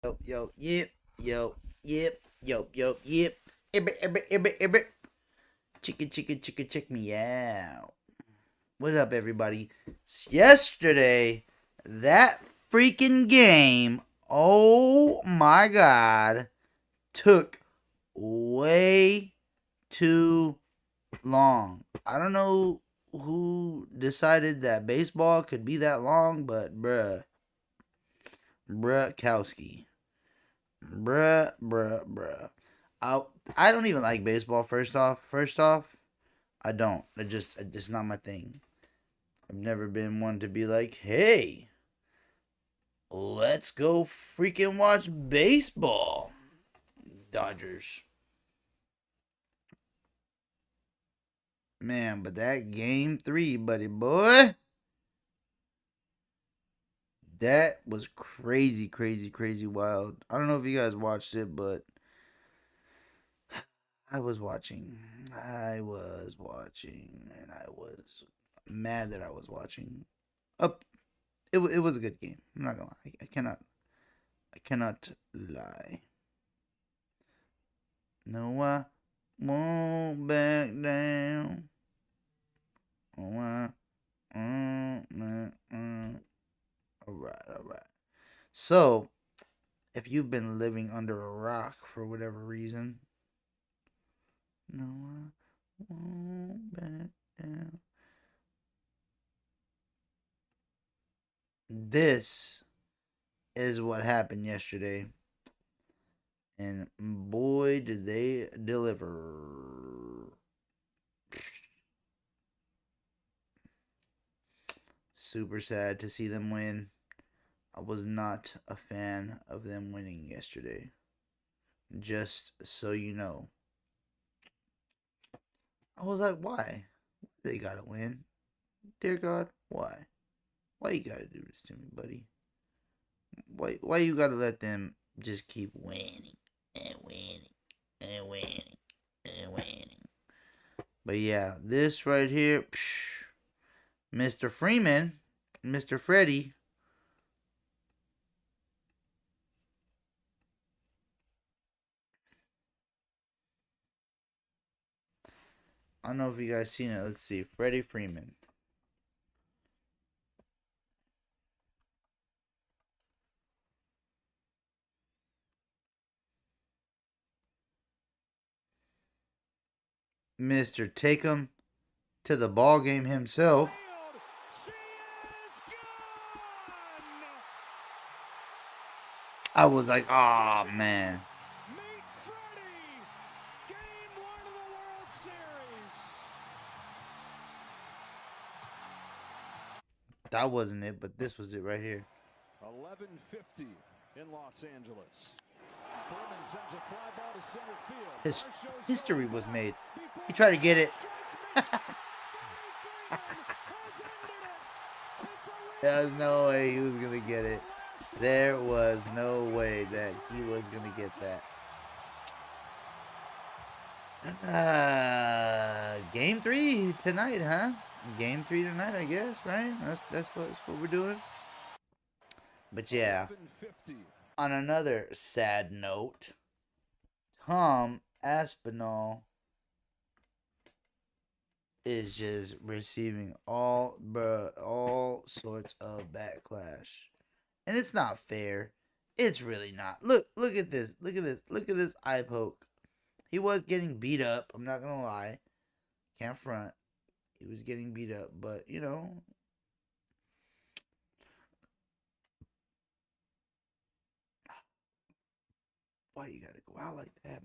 Yep, yo, yep, yep. Ibber. Chicken, check me out. What's up, everybody? Yesterday, that freaking game, oh my god, took way too long. I don't know who decided that baseball could be that long, but bruh, Kowski. Bruh. I I don't even like baseball. First off, I don't. It's just not my thing. I've never been one to be like, hey, let's go freaking watch baseball. Dodgers, man, but that game 3, buddy boy, that was crazy wild. I don't know if you guys watched it, but I was watching. And I was mad that I was watching. Up, it was a good game. I'm not gonna lie. I cannot lie. No, I won't back down. Oh, I All right. So, if you've been living under a rock for whatever reason, no, I won't back down. This is what happened yesterday. And boy, did they deliver. Super sad to see them win. I was not a fan of them winning yesterday. Just so you know. I was like, why? They gotta win. Dear God, why? Why you gotta do this to me, buddy? Why you gotta let them just keep winning and winning and winning and winning? But yeah, this right here, Mr. Freeman, Mr. Freddie. I don't know if you guys seen it. Let's see, Freddie Freeman. Mr. Take 'em to the ball game himself. I was like, oh man. That wasn't it, but this was it right here. 11:50 in Los Angeles. Foreman sends a fly ball to center field. His history was made. He tried to get it. There was no way he was gonna get it. There was no way that he was gonna get that. Game 3 tonight, huh? Game 3 tonight, I guess, right? That's what we're doing. But yeah, on another sad note, Tom Aspinall is just receiving all sorts of backlash, and it's not fair. It's really not. Look at this. Look at this eye poke. He was getting beat up. I'm not gonna lie. Can't front. He was getting beat up, but you know. Why you gotta go out like that?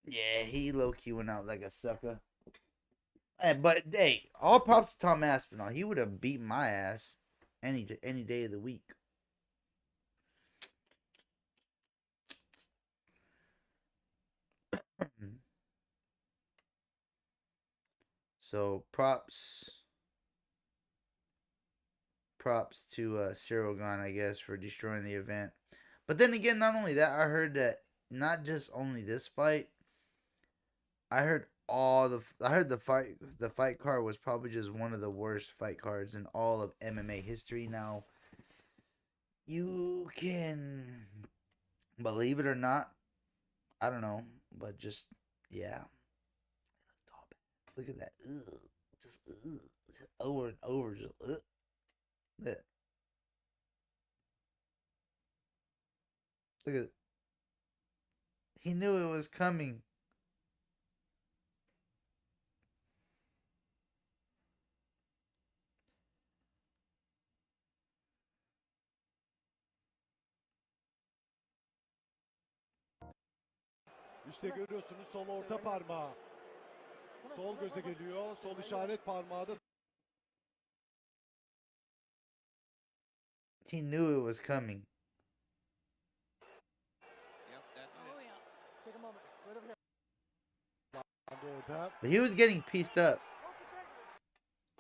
Yeah, he low key went out like a sucker. But hey, all props to Tom Aspinall. He would have beat my ass any day of the week. So props to Cyril Gahn, I guess, for destroying the event. But then again, not only that, I heard that not just only this fight, I heard I heard the fight card was probably just one of the worst fight cards in all of MMA history. Now, you can believe it or not, I don't know, but just yeah. Look at that. Ugh. Just over and over. Just yeah. Look at. He knew it was coming. İşte görüyorsunuz sol orta parmağı. Sol göze geliyor. Sol işaret parmağı da He knew it was coming. orada. But he was getting pieced up.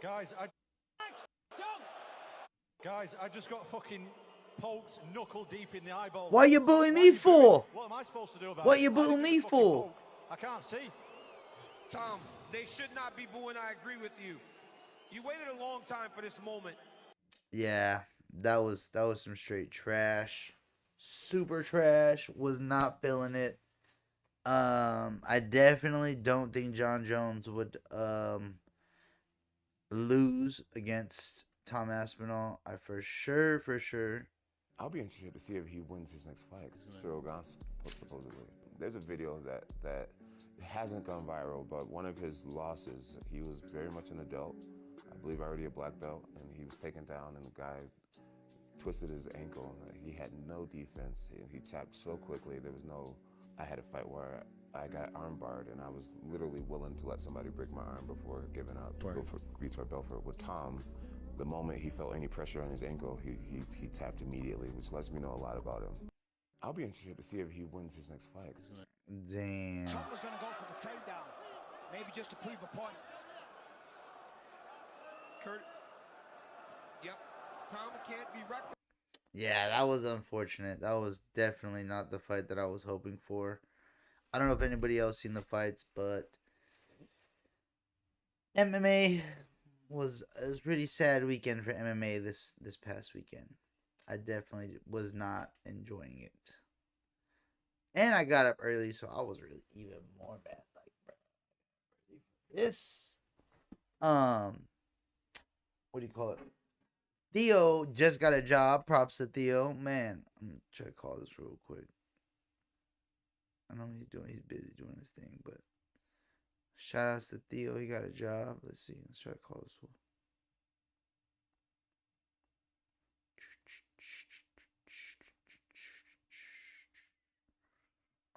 Guys, I just got fucking poked knuckle deep in the eyeball. Why you booing me for? What am I supposed to do about What it? you Why did booing you me fucking for? poke? I can't see. Tom, they should not be booing. I agree with you. You waited a long time for this moment. Yeah, that was some straight trash. Super trash. Was not feeling it. I definitely don't think John Jones would lose against Tom Aspinall. I for sure. I'll be interested to see if he wins his next fight. Cyril Gans, supposedly. There's a video that hasn't gone viral, but one of his losses, he was very much an adult. I believe already a black belt, and he was taken down, and the guy twisted his ankle. He had no defense. He tapped so quickly. There was no. I had a fight where I got arm barred, and I was literally willing to let somebody break my arm before giving up to go for Vitor Belfort. With Tom, the moment he felt any pressure on his ankle, he tapped immediately, which lets me know a lot about him. I'll be interested to see if he wins his next fight. Damn. Tom was going to go for the takedown, maybe just to prove a point. Kurt. Yep. Tom can't be reckless. Yeah, that was unfortunate. That was definitely not the fight that I was hoping for. I don't know if anybody else seen the fights, but MMA was a pretty sad weekend for MMA this past weekend. I definitely was not enjoying it. And I got up early, so I was really even more bad. Like, bro, this, what do you call it? Theo just got a job. Props to Theo. Man, I'm gonna try to call this real quick. I know he's busy doing his thing, but shout outs to Theo. He got a job. Let's see. Let's try to call this one.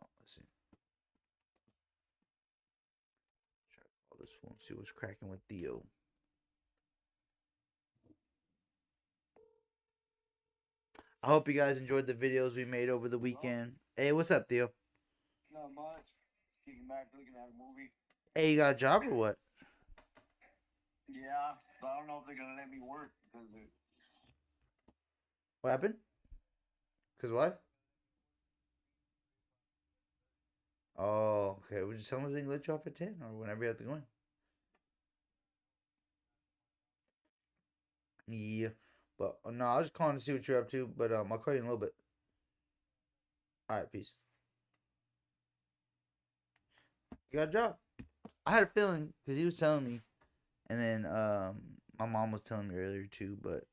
Oh, let's see. Try to call this one. See what's cracking with Theo. I hope you guys enjoyed the videos we made over the weekend. Hey, what's up, Theo? Not much. Kicking back, looking at a movie. Hey, you got a job or what? Yeah, but I don't know if they're gonna let me work because What happened? Cause what? Oh, okay. Well, just tell them they can let you off at 10 or whenever you have to go in. Yeah. But no, I was just calling to see what you're up to. But I'll call you in a little bit. All right, peace. You got a job. I had a feeling because he was telling me, and then my mom was telling me earlier too. But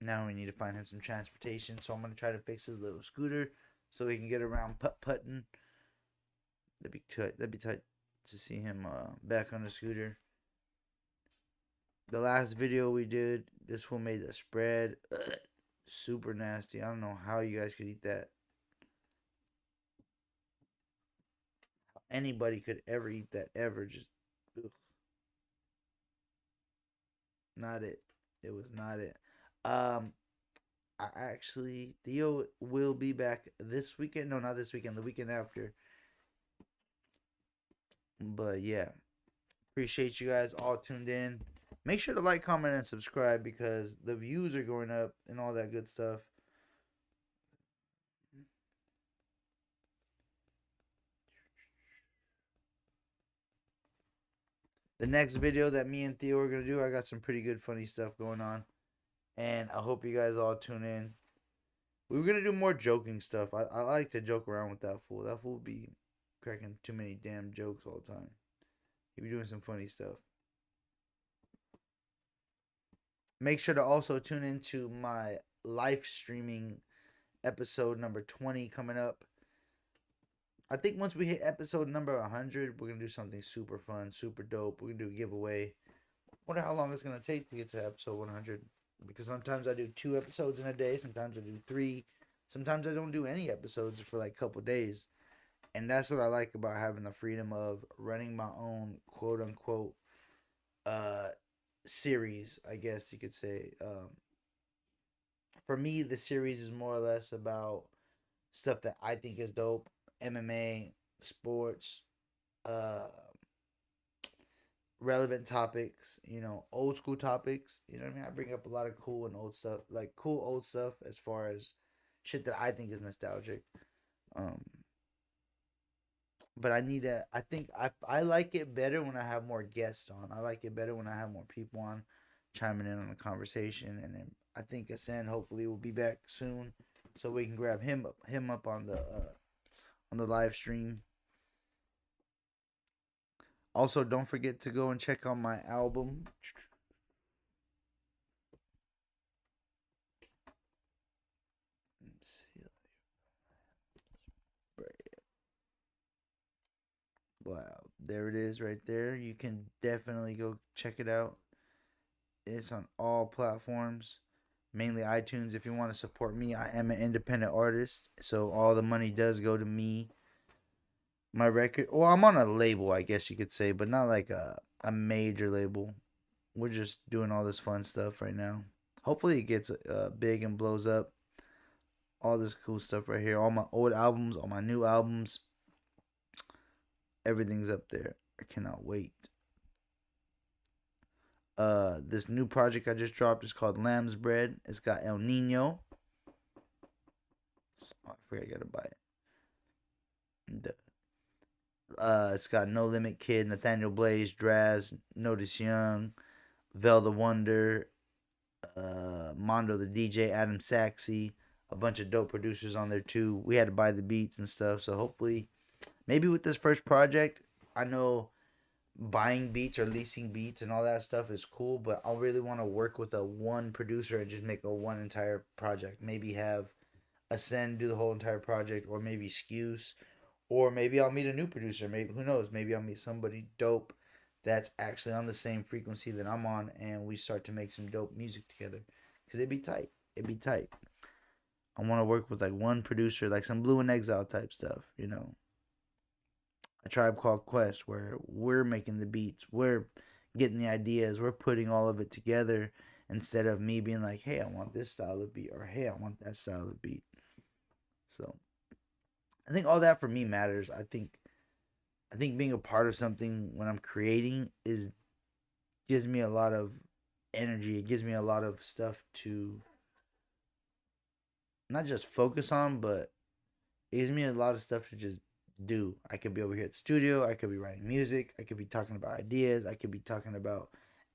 now we need to find him some transportation, so I'm gonna try to fix his little scooter so he can get around putting. That'd be tight. That'd be tight to see him back on the scooter. The last video we did, this fool made the spread. Ugh, super nasty. I don't know how you guys could eat that. Anybody could ever eat that ever. Just ugh. Not it. It was not it. Theo will be back this weekend. No, not this weekend. The weekend after. But yeah, appreciate you guys all tuned in. Make sure to like, comment, and subscribe because the views are going up and all that good stuff. The next video that me and Theo are going to do, I got some pretty good funny stuff going on. And I hope you guys all tune in. We were going to do more joking stuff. I like to joke around with that fool. That fool be cracking too many damn jokes all the time. He be doing some funny stuff. Make sure to also tune into my Lyfe streaming episode number 20 coming up. I think once we hit episode number 100, we're going to do something super fun, super dope. We're going to do a giveaway. Wonder how long it's going to take to get to episode 100. Because sometimes I do 2 episodes in a day. Sometimes I do 3. Sometimes I don't do any episodes for like a couple days. And that's what I like about having the freedom of running my own quote unquote series, I guess you could say. For me, the series is more or less about stuff that I think is dope. MMA, sports, relevant topics, old school topics. You know what I mean? I bring up a lot of cool and old stuff, like cool old stuff as far as shit that I think is nostalgic. But I think I like it better when I have more guests on. I like it better when I have more people on chiming in on the conversation. And then I think Asen hopefully will be back soon so we can grab him up on the live stream. Also, don't forget to go and check out my album. Wow, there it is right there. You can definitely go check it out. It's on all platforms, mainly iTunes. If you want to support me, I am an independent artist, so all the money does go to me. My record, well, I'm on a label, I guess you could say, but not like a major label. We're just doing all this fun stuff right now. Hopefully it gets big and blows up. All this cool stuff right here. All my old albums, all my new albums. Everything's up there. I cannot wait. This new project I just dropped is called Lamb's Bread. It's got El Nino. Oh, I forgot I gotta buy it. It's got No Limit Kid, Nathaniel Blaze, Draz, Notice Young, Vel the Wonder, Mondo the DJ, Adam Saxey, a bunch of dope producers on there too. We had to buy the beats and stuff, so hopefully, maybe with this first project, I know buying beats or leasing beats and all that stuff is cool, but I really want to work with a one producer and just make a one entire project. Maybe have Ascend do the whole entire project, or maybe Skews, or maybe I'll meet a new producer. Maybe, who knows? Maybe I'll meet somebody dope that's actually on the same frequency that I'm on, and we start to make some dope music together. Cause it'd be tight. It'd be tight. I want to work with like one producer, like some Blue and Exile type stuff. A Tribe Called Quest, where we're making the beats, we're getting the ideas, we're putting all of it together, instead of me being like, hey, I want this style of beat, or hey, I want that style of beat. So I think all that for me matters. I think being a part of something when I'm creating gives me a lot of energy. It gives me a lot of stuff to not just focus on, but it gives me a lot of stuff to just do. I could be over here at the studio. I could be writing music. I could be talking about ideas. I could be talking about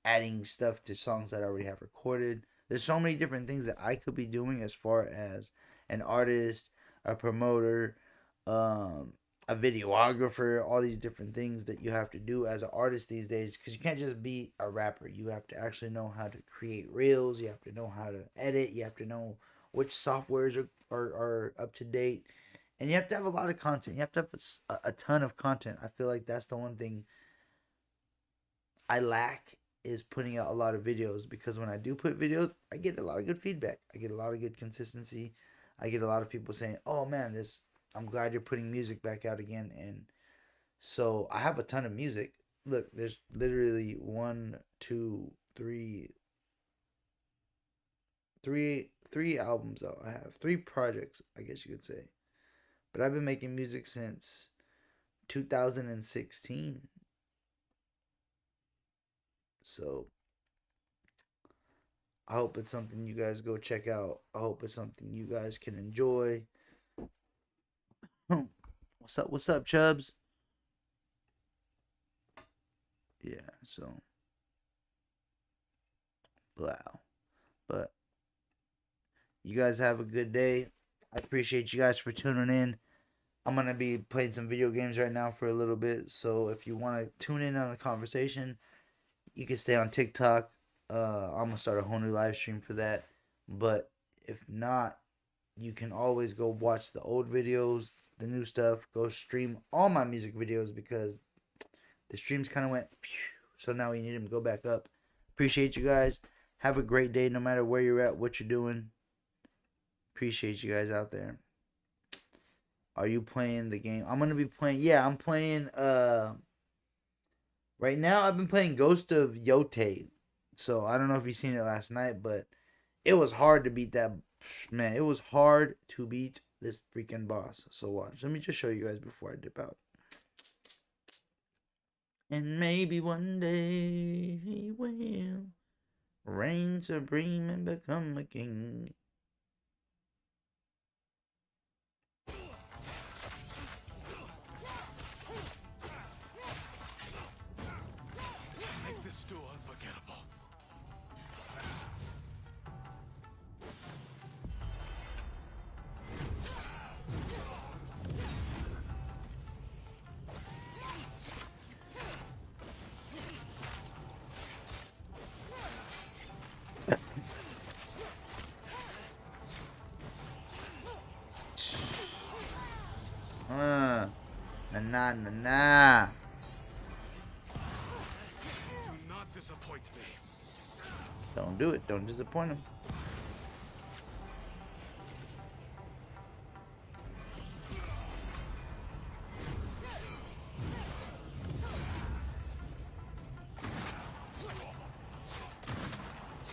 adding stuff to songs that I already have recorded. There's so many different things that I could be doing as far as an artist, a promoter, a videographer, all these different things that you have to do as an artist these days, because you can't just be a rapper. You have to actually know how to create reels. You have to know how to edit. You have to know which softwares are up to date. And you have to have a lot of content. You have to have a ton of content. I feel like that's the one thing I lack, is putting out a lot of videos, because when I do put videos, I get a lot of good feedback. I get a lot of good consistency. I get a lot of people saying, oh man, I'm glad you're putting music back out again. And so I have a ton of music. Look, there's literally 1, 2, 3 albums out. I have 3 projects, I guess you could say. But I've been making music since 2016. So I hope it's something you guys go check out. I hope it's something you guys can enjoy. What's up, Chubbs? yeah, so wow. But you guys have a good day. I appreciate you guys for tuning in. I'm gonna be playing some video games right now for a little bit. So if you want to tune in on the conversation, you can stay on TikTok. I'm gonna start a whole new live stream for that. But if not, you can always go watch the old videos, the new stuff. Go stream all my music videos because the streams kind of went. So now we need them to go back up. Appreciate you guys. Have a great day, no matter where you're at, what you're doing. Appreciate you guys out there. Are you playing the game? I'm gonna be playing. Yeah, I'm playing. Right now I've been playing Ghost of Yote. So I don't know if you seen it last night, but it was hard to beat that. Man, it was hard to beat this freaking boss. So watch. Let me just show you guys before I dip out. And maybe one day he will reign supreme and become a king. Make this duel unforgettable. Nah, nah, nah. Do not disappoint me. Don't do it. Don't disappoint him.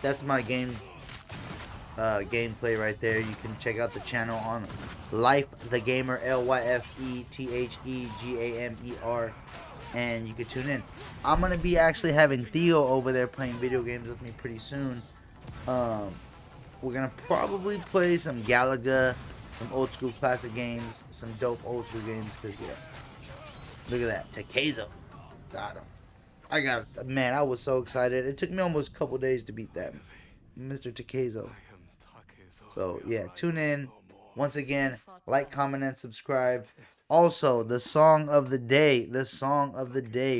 That's my gameplay right there. You can check out the channel on Lyfe the Gamer, LYFETHEGAMER, and you can tune in. I'm gonna be actually having Theo over there playing video games with me pretty soon. We're gonna probably play some Galaga, some old school classic games, some dope old school games. Cause yeah, look at that, Takezo, got him. Man, I was so excited. It took me almost a couple days to beat that, Mr. Takezo. So yeah, tune in. Once again, like, comment, and subscribe. Also, the song of the day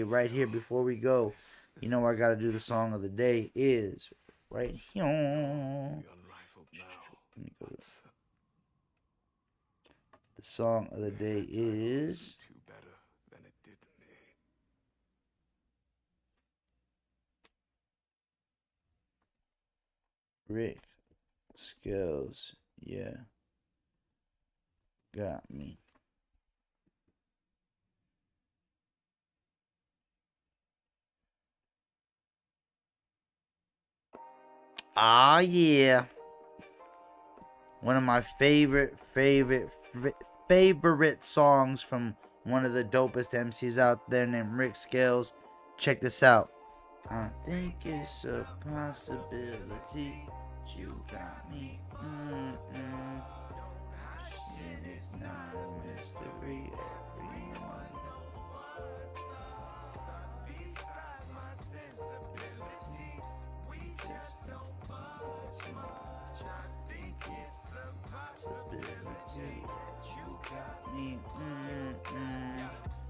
right here before we go. You know I gotta do the song of the day is right here. The song of the day is Rick Scales. Yeah. Got me. Ah, yeah. One of my favorite songs from one of the dopest MCs out there named Rick Scales. Check this out. I think it's a possibility. You got me. Shit is not a mystery. Everyone knows beside my sensibility. We just don't put much. I think it's a possibility that you got me.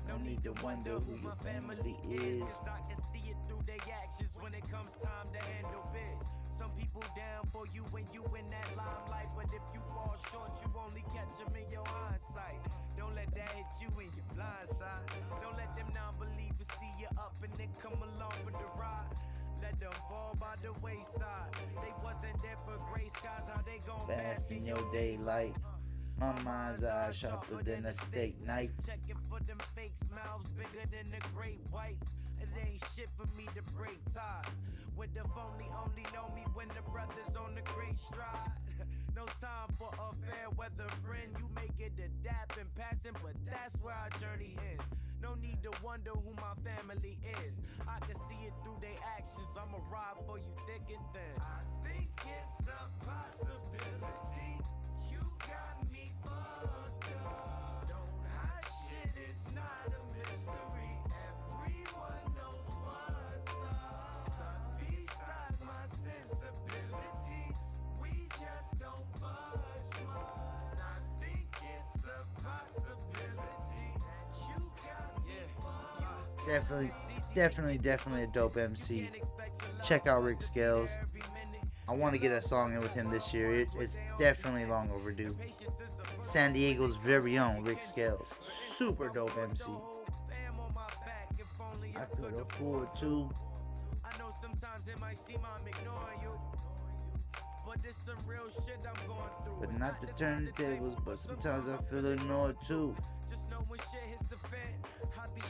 No need to wonder who your family is. I can see it through their actions when it comes time to handle biz. Some people down for you when you in that limelight, but if you fall short, you only catch them in your hindsight. Don't let that hit you in your blind side. Don't let them non-believers see you up and then come along for the ride. Let them fall by the wayside. They wasn't there for gray skies. How they gon' Fast in your daylight. My mind's eye sharper than a steak knife. Checking for them fake smiles bigger than the great whites. It ain't shit for me to break ties. With the only know me when the brother's on the great stride. No time for a fair weather friend. You make it adapt and passing, but that's where our journey ends. No need to wonder who my family is. I can see it through their actions. I'ma ride for you thick and thin. I think it's a possibility. You got me fucked up. Don't hide shit, it's not a mystery. Everyone knows what Definitely a dope MC. Check out Rick Scales. I want to get a song in with him this year. It's definitely long overdue. San Diego's very own Rick Scales. Super dope MC. I could afford to. But not to turn the tables, but sometimes I feel annoyed too.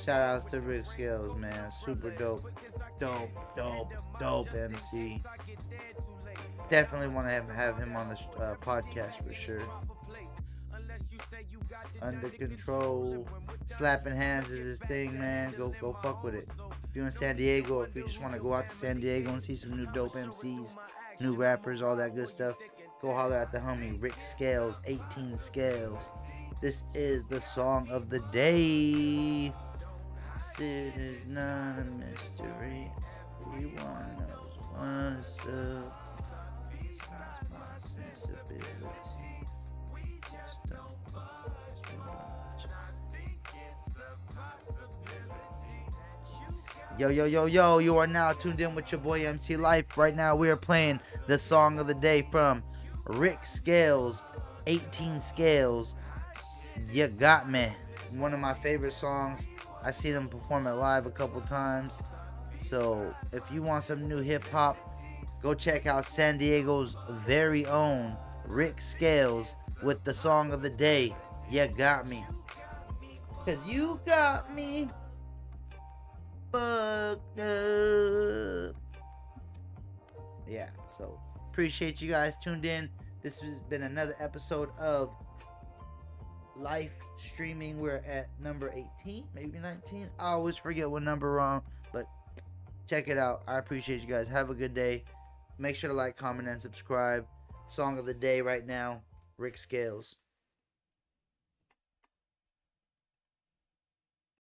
Shout outs to Rick Scales, man. Super dope. Dope MC. Definitely want to have him on the podcast for sure. Under Control. Slapping Hands is his thing, man. Go fuck with it. If you're in San Diego, or if you just want to go out to San Diego and see some new dope MCs, new rappers, all that good stuff, go holler at the homie Rick Scales, 18 Scales. This is the song of the day. It is not a mystery. Everyone knows what's up. That's my sensibility. Just don't fuck too much. Yo, you are now tuned in with your boy MC Lyfe. Right now we are playing the song of the day from Rick Scales, 18 Scales. You Got Me. One of my favorite songs. I seen him perform it live a couple times. So if you want some new hip hop, go check out San Diego's very own Rick Scales with the song of the day, You Got Me. Cause you got me fucked up. Yeah, so appreciate you guys tuned in. This has been another episode of Lyfe Streaming. We're at number 18, maybe 19. I always forget what number we're on, but check it out. I appreciate you guys. Have a good day. Make sure to like, comment, and subscribe. Song of the day right now, Rick Scales.